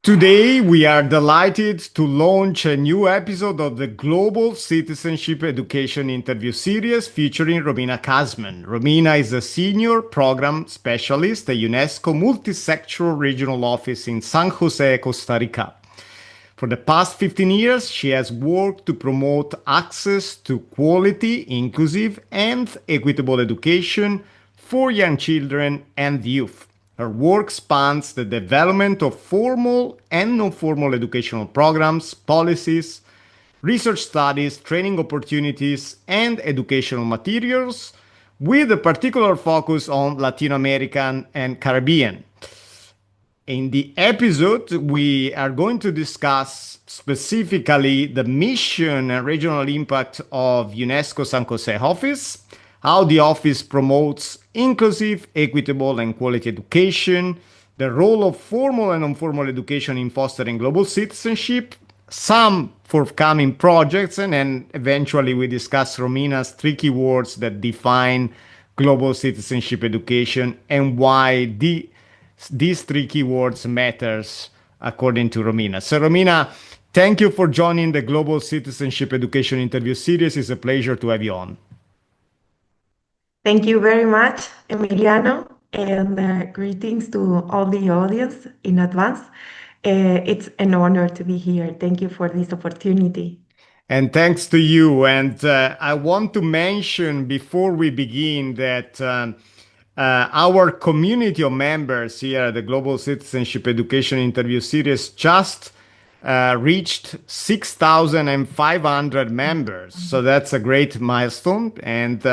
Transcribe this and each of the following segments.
Today, we are delighted to launch a new episode of the Global Citizenship Education Interview Series featuring Romina Kasman. Romina is a senior program specialist at UNESCO Multisectoral Regional Office in San José, Costa Rica. For the past 15 years, she has worked to promote access to quality, inclusive, and equitable education for young children and youth. Her work spans the development of formal and non-formal educational programs, policies, research studies, training opportunities, and educational materials, with a particular focus on Latin American and Caribbean. In the episode, we are going to discuss specifically the mission and regional impact of UNESCO San Jose office, how the office promotes inclusive, equitable, and quality education, the role of formal and non-formal education in fostering global citizenship, some forthcoming projects, and then eventually we discuss Romina's three keywords that define global citizenship education and why these three keywords matters according to Romina. So Romina, thank you for joining the Global Citizenship Education Interview Series. It's a pleasure to have you on. Thank you very much, Emiliano, and greetings to all the audience in advance. It's an honor to be here. Thank you for this opportunity. And thanks to you. And I want to mention before we begin that our community of members here at the Global Citizenship Education Interview Series just reached 6,500 members. So that's a great milestone. And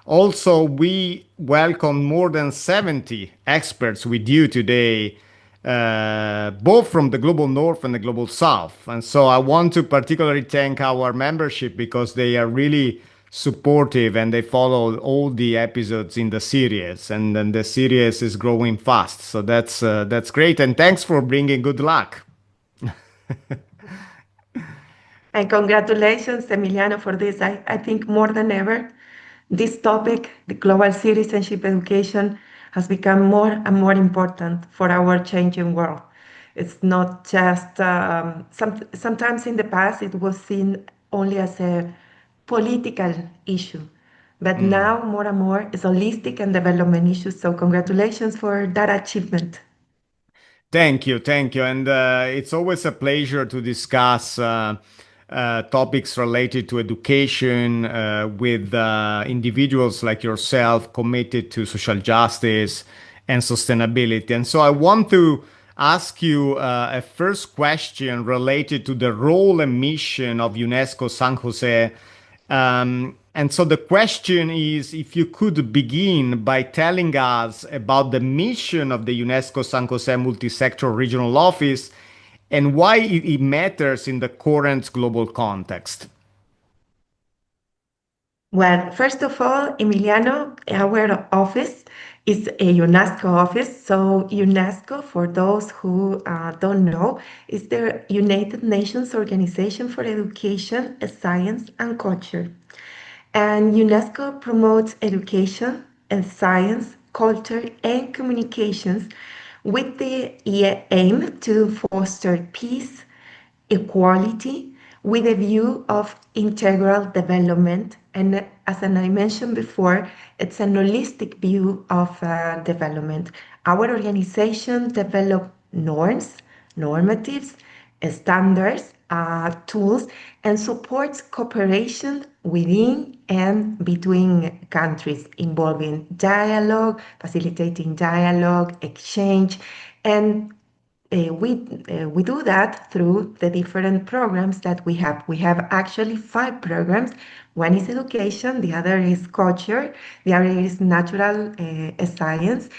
also, we welcome more than 70 experts with you today, both from the Global North and the Global South. And so I want to particularly thank our membership because they are really supportive and they follow all the episodes in the series. And then the series is growing fast. So that's great. And thanks for bringing good luck. And congratulations, Emiliano, for this. I think more than ever, this topic, the global citizenship education, has become more and more important for our changing world. It's not just, sometimes in the past, it was seen only as a political issue. But now, more and more, it's holistic and development issues. So, congratulations for that achievement. Thank you, thank you. And it's always a pleasure to discuss topics related to education with individuals like yourself committed to social justice and sustainability. And so I want to ask you a first question related to the role and mission of UNESCO San Jose. And so the question is if you could begin by telling us about the mission of the UNESCO San Jose Multisectoral Regional Office and why it matters in the current global context. Well, first of all, Emiliano, our office is a UNESCO office. So UNESCO, for those who don't know, is the United Nations Organization for Education, Science, and Culture. And UNESCO promotes education and science, culture, and communications with the aim to foster peace, equality, with a view of integral development. And as I mentioned before, it's an holistic view of development. Our organization develops norms, normatives, standards, tools, and supports cooperation within and between countries, involving dialogue, facilitating dialogue, exchange, and we do that through the different programs that we have. We have actually 5 programs. One is education, the other is culture, the other is natural science,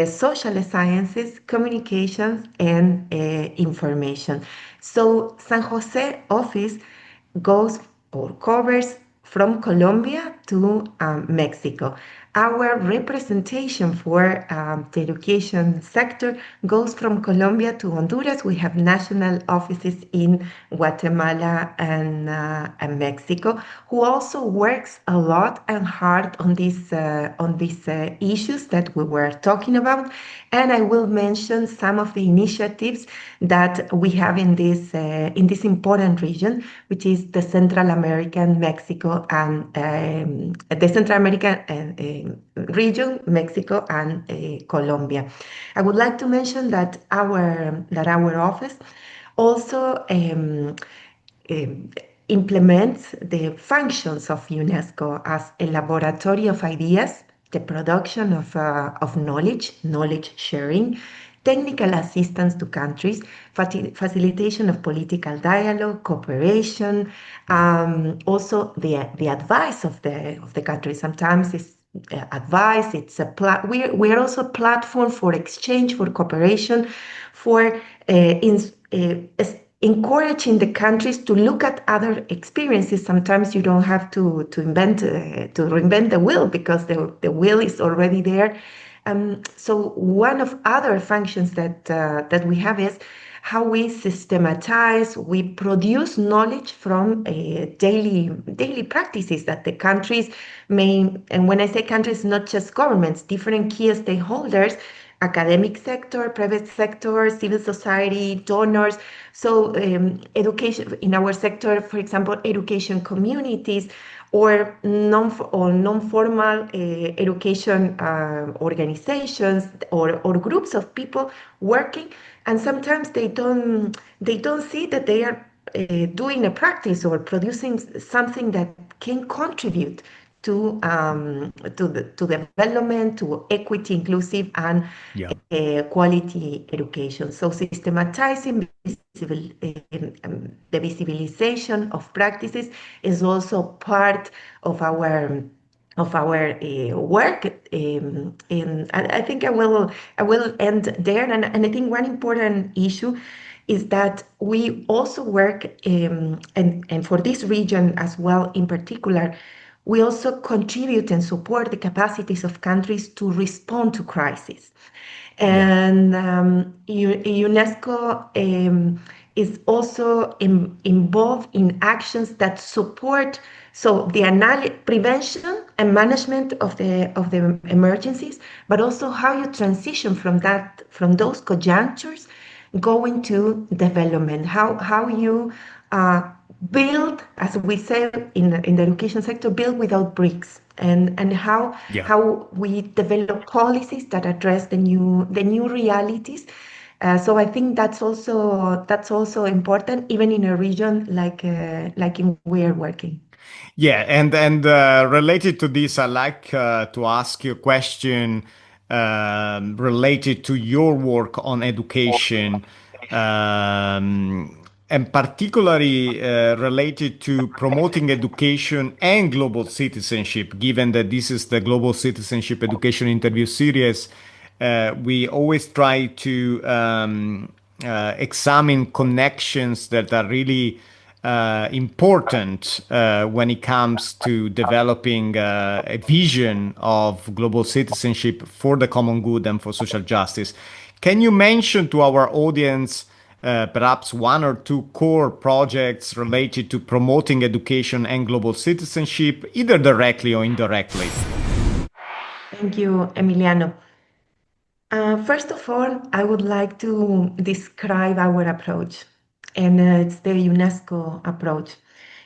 social sciences, communications, and information. So San Jose office goes or covers from Colombia to Mexico. our representation for the education sector goes from Colombia to Honduras. We have national offices in Guatemala and Mexico, who also works a lot and hard on these issues that we were talking about. And I will mention some of the initiatives that we have in this important region, which is the Central American, Mexico, and the Central American region, Mexico and Colombia. I would like to mention that our office also um, implements the functions of UNESCO as a laboratory of ideas, the production of knowledge sharing, technical assistance to countries, facilitation of political dialogue, cooperation, also the advice of the country. Sometimes it's advice. It's we're also a platform for exchange, for cooperation, for encouraging the countries to look at other experiences. Sometimes you don't have to reinvent the wheel because the wheel is already there. So one of other functions that we have is how we systematize, we produce knowledge from daily practices that the countries may, and when I say countries, not just governments, different key stakeholders, academic sector, private sector, civil society, donors. So education in our sector, for example, education communities or non-formal education organizations or groups of people working, and sometimes they don't see that they are doing a practice or producing something that can contribute to development, to equity, inclusive, and Yeah. quality education. So systematizing the visibilization of practices is also part of our work. And I think I will end there. And I think one important issue is that we also work, and for this region as well in particular, we also contribute and support the capacities of countries to respond to crises. Yeah. And UNESCO is also involved in actions that support the prevention and management of the emergencies, but also how you transition from those conjunctures going to development, how you build, as we say in the education sector, build without bricks, and how Yeah. how we develop policies that address the new realities. So I think that's also important, even in a region like in we're working. Yeah, and related to this, I like to ask you a question related to your work on education, and particularly related to promoting education and global citizenship. Given that this is the Global Citizenship Education Interview Series, we always try to examine connections that are really important when it comes to developing a vision of global citizenship for the common good and for social justice. Can you mention to our audience perhaps one or two core projects related to promoting education and global citizenship, either directly or indirectly? Thank you, Emiliano. First of all, I would like to describe our approach, and it's the UNESCO approach.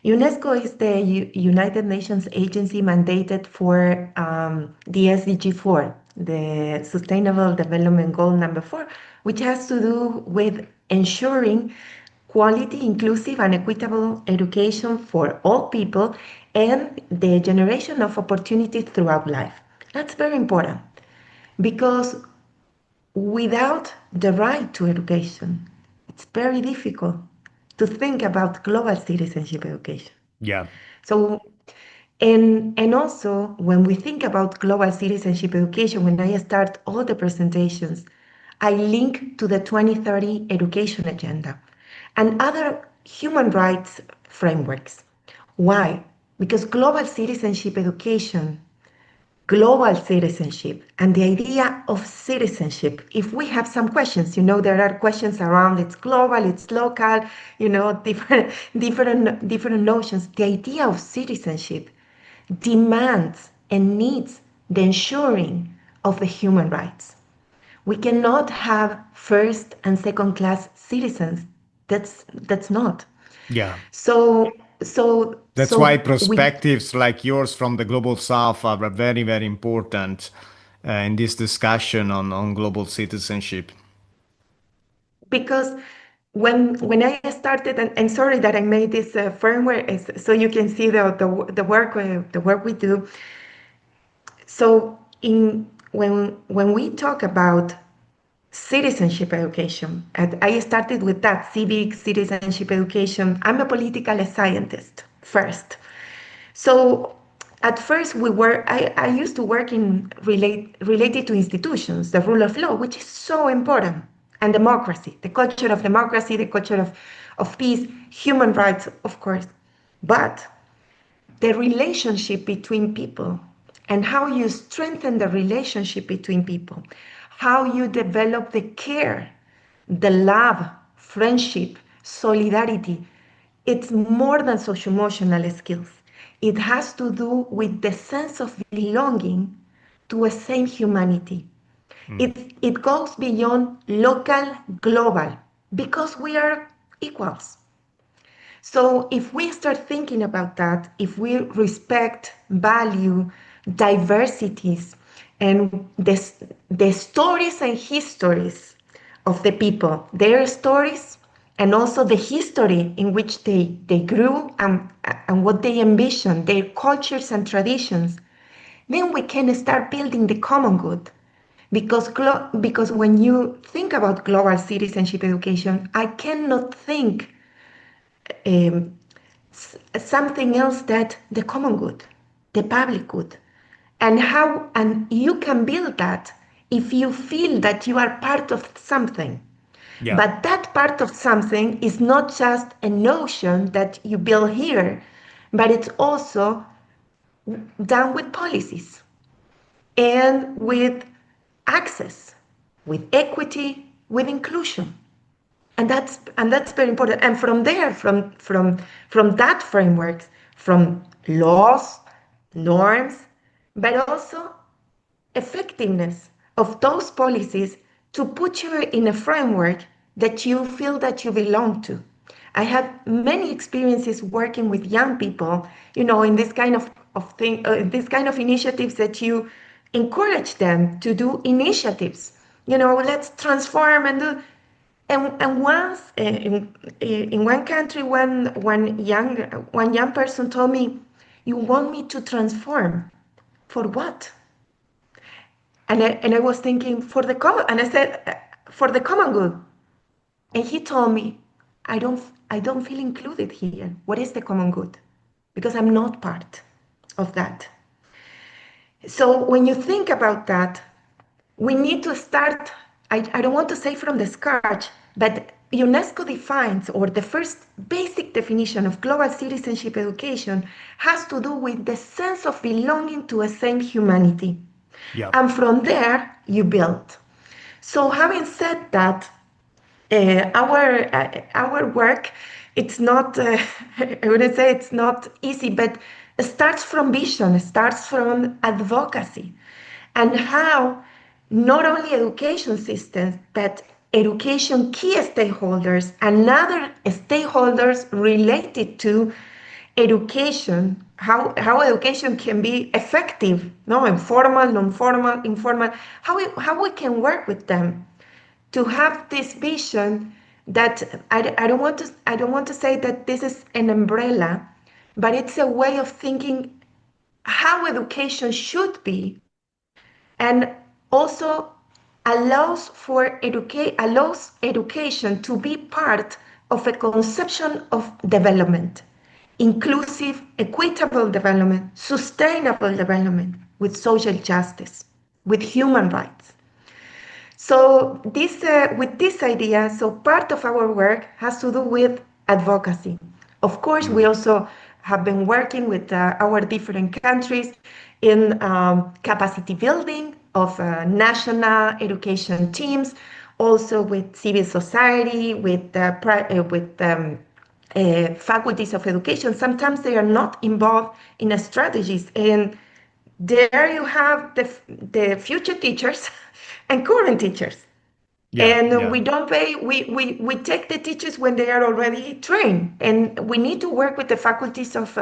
UNESCO is the United Nations agency mandated for the SDG 4, the Sustainable Development Goal number 4, which has to do with ensuring quality, inclusive, and equitable education for all people and the generation of opportunities throughout life. That's very important because without the right to education, it's very difficult to think about global citizenship education. Yeah. So, and also when we think about global citizenship education, when I start all the presentations, I link to the 2030 education agenda and other human rights frameworks. Why? Because global citizenship education global citizenship and the idea of citizenship. If we have some questions, there are questions around it's global, it's local, different notions. The idea of citizenship demands and needs the ensuring of the human rights. We cannot have first and second class citizens. That's not. Yeah. So so That's why so we perspectives like yours from the global south are very, very important in this discussion on global citizenship. because when I started, and sorry that I made this firmware so you can see the work we do. So in when we talk about citizenship education, and I started with that civic citizenship education. I'm a political scientist first. So at first I used to work in related to institutions, the rule of law, which is so important, and democracy, the culture of democracy, the culture of peace, human rights, of course. But the relationship between people and how you strengthen the relationship between people, how you develop the care, the love, friendship, solidarity. It's more than social emotional skills. It has to do with the sense of belonging to a same humanity. Mm. It goes beyond local, global, because we are equals. So if we start thinking about that, if we respect, value diversities and the stories and histories of the people, their stories, and also the history in which they grew and what they envision, their cultures and traditions, then we can start building the common good. Because when you think about global citizenship education, I cannot think um, something else that the common good, the public good, and you can build that if you feel that you are part of something. Yeah. But that part of something is not just a notion that you build here, but it's also done with policies and with access, with equity, with inclusion. And that's very important. And from there, from that framework, from laws, norms, but also effectiveness of those policies to put you in a framework that you feel that you belong to. I have many experiences working with young people, in this kind of thing, this kind of initiatives that you encourage them to do initiatives. Let's transform and do. And once in one country, one young person told me, "You want me to transform for what?" And I was thinking, for the common, and I said, for the common good. And he told me, I don't I don't feel included here. What is the common good? Because I'm not part of that. So when you think about that, we need to start, I don't want to say from the scratch, but UNESCO defines, or the first basic definition of global citizenship education has to do with the sense of belonging to a same humanity. Yeah. And from there, you build. So having said that, our work, it's not I wouldn't say it's not easy, but it starts from vision, it starts from advocacy, and how not only education systems but education key stakeholders and other stakeholders related to education, how education can be effective, no, informal, non-formal, informal, how we can work with them to have this vision that I don't want to say that this is an umbrella, but it's a way of thinking how education should be, and also allows education to be part of a conception of development, inclusive, equitable development, sustainable development with social justice, with human rights. So with this idea, so part of our work has to do with advocacy. Of course, we Mm. also have been working with our different countries in capacity building of national education teams, also with civil society, with faculties of education. Sometimes they are not involved in strategies, and there you have the future teachers and current teachers. Yeah, And yeah, we don't pay, we take the teachers when they are already trained. And we need to work with the faculties of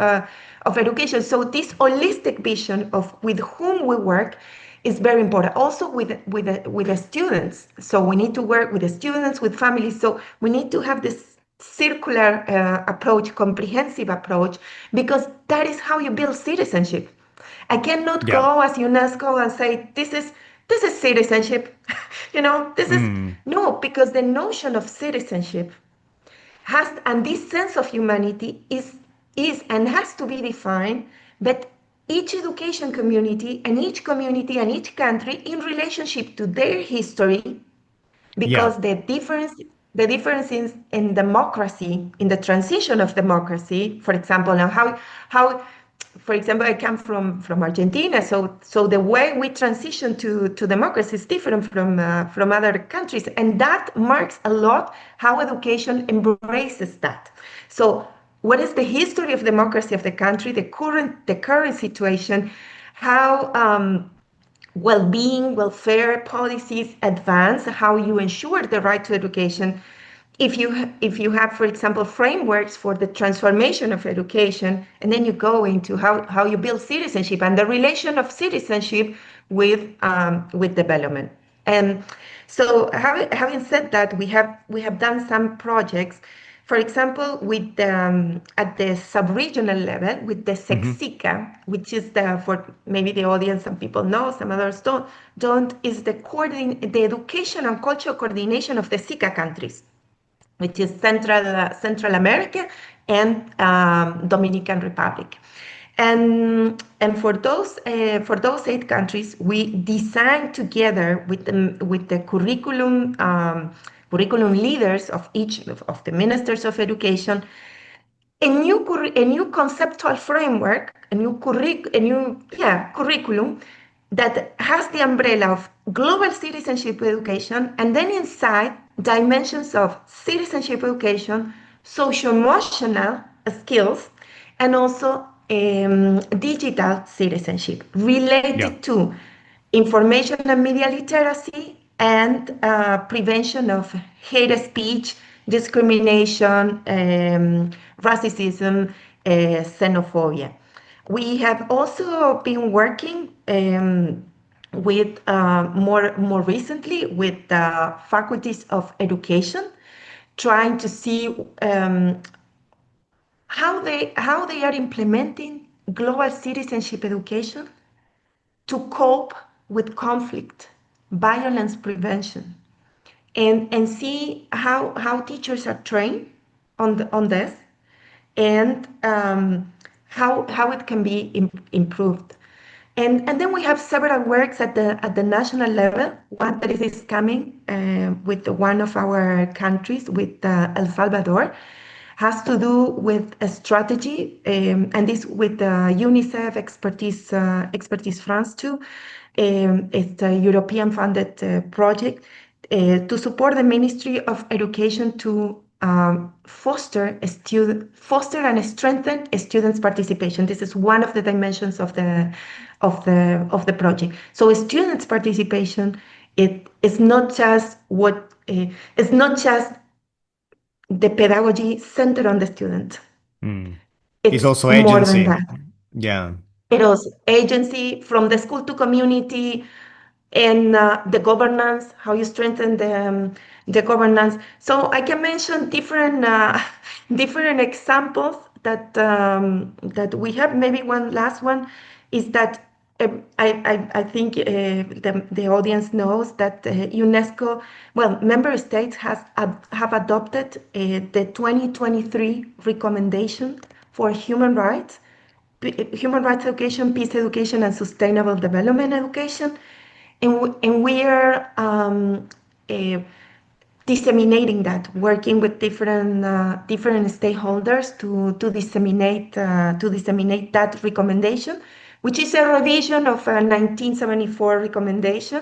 education. So this holistic vision of with whom we work is very important. Also with the students. So we need to work with the students, with families. So we need to have this circular approach, comprehensive approach, because that is how you build citizenship. I cannot yeah. go as UNESCO and say this is citizenship. This is Mm, no, because the notion of citizenship has, and this sense of humanity is and has to be defined, but each education community and each country in relationship to their history, yeah. because the difference in democracy, in the transition of democracy, for example, and how for example, I come from Argentina, so the way we transition to democracy is different from other countries, and that marks a lot how education embraces that. So what is the history of democracy of the country, the current situation, how well-being, welfare policies advance, how you ensure the right to education. If you have, for example, frameworks for the transformation of education, and then you go into how you build citizenship and the relation of citizenship with development. And so, having said that, we have done some projects, for example, with at the sub-regional level with the Hmm. SEXICA, which is for maybe the audience, some people know, some others don't, is the education and cultural coordination of the SICA countries, which is Central America and Dominican Republic. And for those 8 countries, we designed together with the curriculum leaders of each of the ministers of education a new conceptual framework, a new curriculum that has the umbrella of global citizenship education, and then inside dimensions of citizenship education, social-emotional skills, and also digital citizenship Yeah. related to information and media literacy and prevention of hate speech, discrimination, racism, xenophobia. We have also been working with more recently with faculties of education, trying to see how they are implementing global citizenship education to cope with conflict, violence prevention, and see how teachers are trained on this, and how it can be improved. And then we have several works at the national level. One that is coming with one of our countries, with El Salvador, has to do with a strategy, and this with UNICEF expertise France too. It's a European funded project to support the Ministry of Education to foster and strengthen students' participation. This is one of the dimensions of the project. So students' participation, it is not just it's not just the pedagogy centered on the student. Mm. It's It's also more than agency. that. Yeah. It was agency from the school to community, and the governance, how you strengthen the governance. So I can mention different different examples that we have. Maybe one last one is that I think the audience knows that UNESCO, well, member states have adopted the 2023 recommendation for human rights education, peace education, and sustainable development education. And we are uh, disseminating that, working with different stakeholders to disseminate that recommendation, which is a revision of a 1974 recommendation,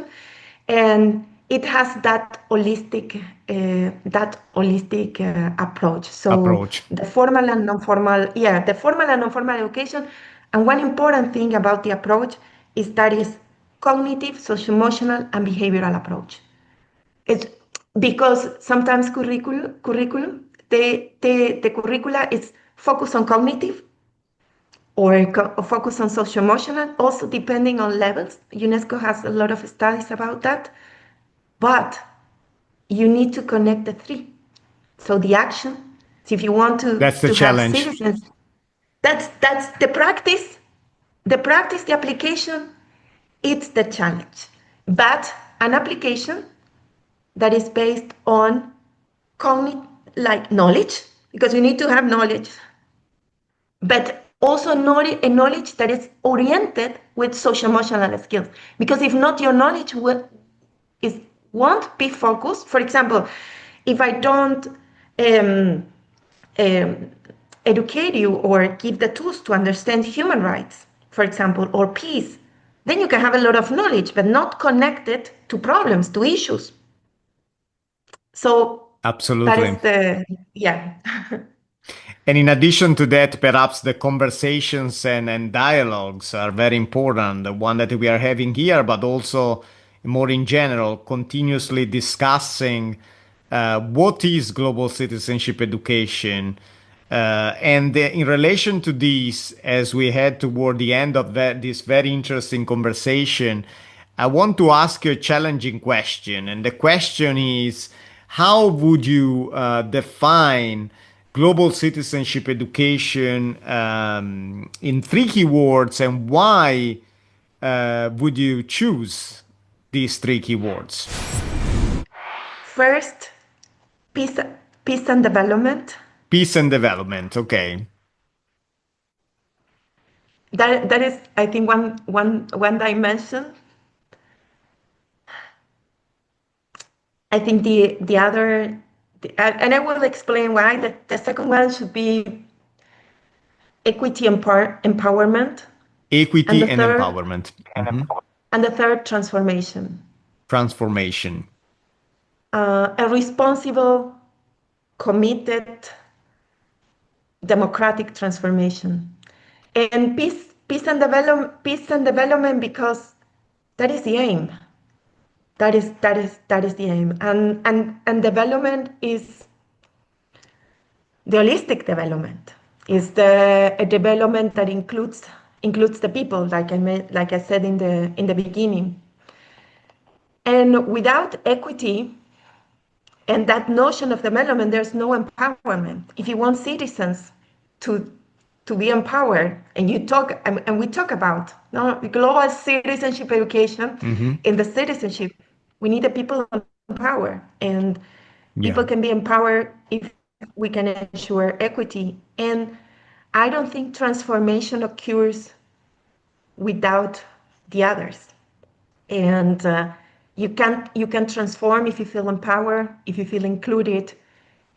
and it has that holistic approach. So Approach. the formal and non-formal, yeah, the formal and non-formal education. And one important thing about the approach is that is cognitive, socio-emotional, and behavioral approach. It's because sometimes curriculum the curricula is focused on cognitive or focus on social emotional, also depending on levels. UNESCO has a lot of studies about that, but you need to connect the three. So the action, so if you want That's the to have challenge. citizens, that's the practice, the application, it's the challenge. But an application that is based on cognitive, like knowledge, because you need to have knowledge, but also knowledge, a knowledge that is oriented with social emotional skills. Because if not, your knowledge won't be focused. For example, if I don't um, um, educate you or give the tools to understand human rights, for example, or peace, then you can have a lot of knowledge, but not connected to problems, to issues. So that is Absolutely. yeah. And in addition to that, perhaps the conversations and dialogues are very important, the one that we are having here, but also more in general, continuously discussing what is global citizenship education. And in relation to this, as we head toward the end of this very interesting conversation, I want to ask you a challenging question. And the question is, how would you define global citizenship education in three keywords, and why would you choose these three keywords? First, peace, peace and development. Peace and development. Okay. That is, I think, one dimension. I think the other, and I will explain why. The second one should be equity and empowerment, and Equity and empowerment. Mhm. the third transformation, Transformation. a responsible, committed, democratic transformation, and peace and development because that is the aim. That is the aim, and development is the holistic development. Is the a development that includes the people, like I said in the beginning. And without equity and that notion of development, there's no empowerment. If you want citizens to to be empowered, and we talk about no global citizenship education, Hmm. in the citizenship, we need the people empowered, and Yeah. people can be empowered if we can ensure equity. And I don't think transformation occurs without the others. And you can transform if you feel empowered, if you feel included,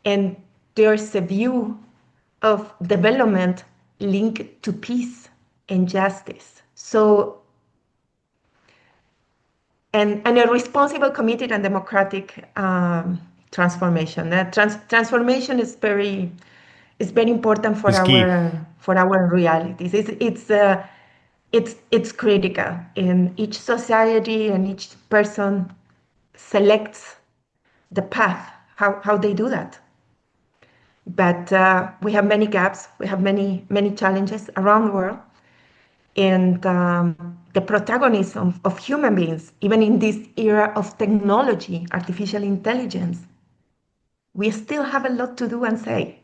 and there's a view of development linked to peace and justice. So, and a responsible, committed, and democratic transformation. That transformation is very important for Is key. our realities. It's critical, and each society and each person selects the path how they do that. But we have many gaps, we have many challenges around the world, and the protagonism of human beings, even in this era of technology, artificial intelligence, we still have a lot to do and say.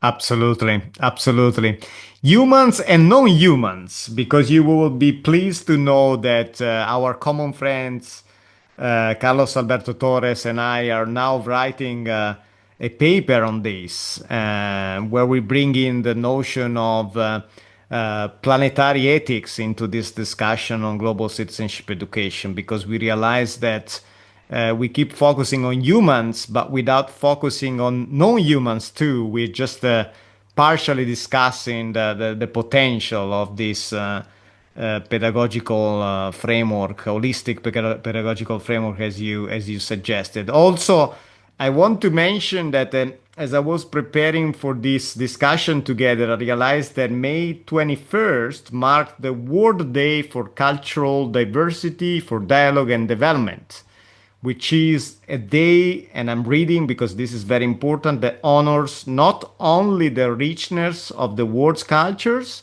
Absolutely, absolutely. Humans and non-humans, because you will be pleased to know that our common friends, Carlos Alberto Torres and I, are now writing a paper on this, where we bring in the notion of planetary ethics into this discussion on global citizenship education, because we realize that we keep focusing on humans, but without focusing on non-humans too. We're just partially discussing the potential of this pedagogical framework, holistic pedagogical framework, as you suggested. Also, I want to mention that as I was preparing for this discussion together, I realized that May 21st marked the World Day for Cultural Diversity, for Dialogue and Development, which is a day, and I'm reading because this is very important, that honors not only the richness of the world's cultures,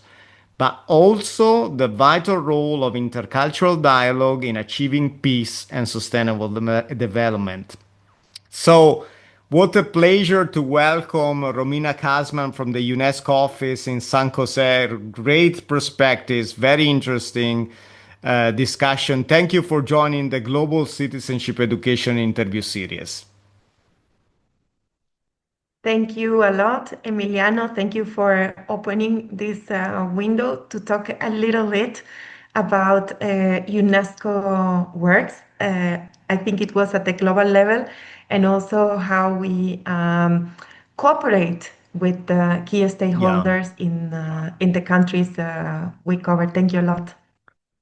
but also the vital role of intercultural dialogue in achieving peace and sustainable development. So, what a pleasure to welcome Romina Kasman from the UNESCO office in San Jose. Great perspectives, very interesting discussion. Thank you for joining the Global Citizenship Education interview series. Thank you a lot, Emiliano. Thank you for opening this window to talk a little bit about UNESCO works. I think it was at the global level, and also how we cooperate with the key Yeah. stakeholders in the countries we cover. Thank you a lot.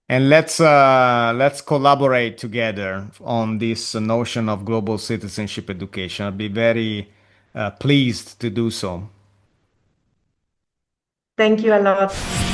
And let's collaborate together on this notion of global citizenship education. I'll be very pleased to do so. Thank you a lot.